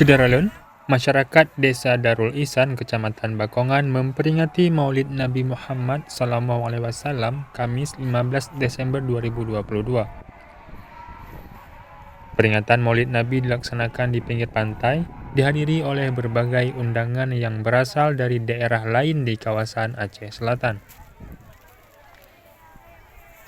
Syederalun, masyarakat Desa Darul Ihsan, Kecamatan Bakongan memperingati Maulid Nabi Muhammad SAW Kamis 15 Desember 2022. Peringatan Maulid Nabi dilaksanakan di pinggir pantai, dihadiri oleh berbagai undangan yang berasal dari daerah lain di kawasan Aceh Selatan.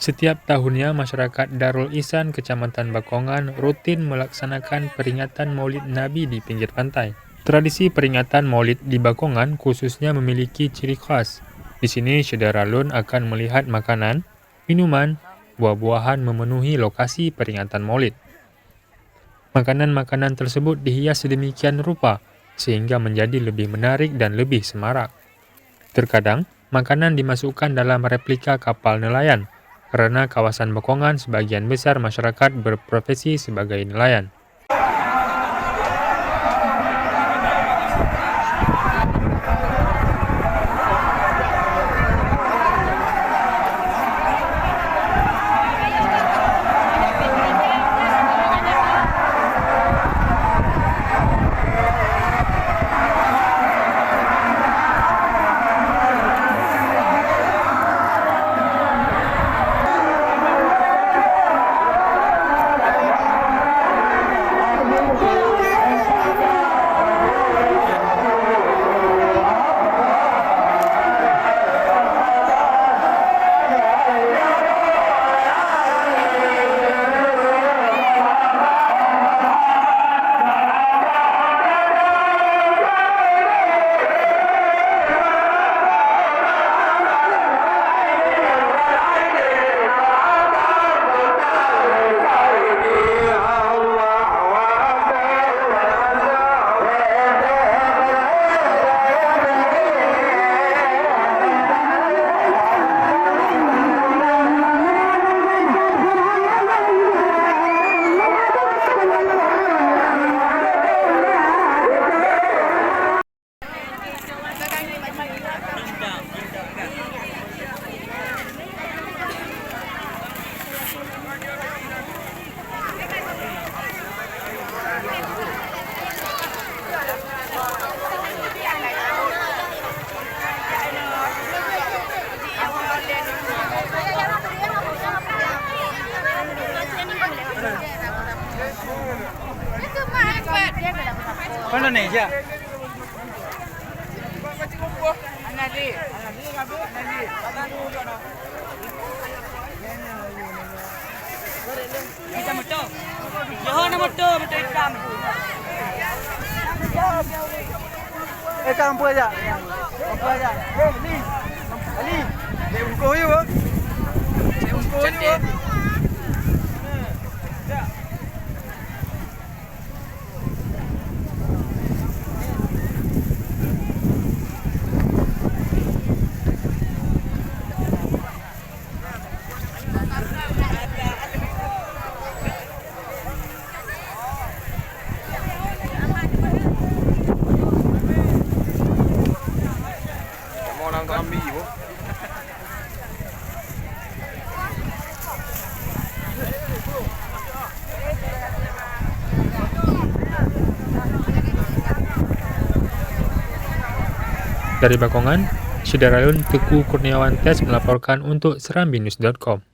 Setiap tahunnya, masyarakat Darul Ihsan, Kecamatan Bakongan rutin melaksanakan peringatan Maulid Nabi di pinggir pantai. Tradisi peringatan Maulid di Bakongan khususnya memiliki ciri khas. Di sini, Syederalun akan melihat makanan, minuman, buah-buahan memenuhi lokasi peringatan Maulid. Makanan-makanan tersebut dihias sedemikian rupa sehingga menjadi lebih menarik dan lebih semarak. Terkadang, makanan dimasukkan dalam replika kapal nelayan, karena kawasan Bakongan sebagian besar masyarakat berprofesi sebagai nelayan. Indonesia. Kita moto. Johan moto hitam. Kampung aja. Kampung aja. Ali. Dia ungkoh you. Dia ungkoh you. Dari Bakongan, Syederalun Teguh Kurniawan Tes melaporkan untuk serambinews.com.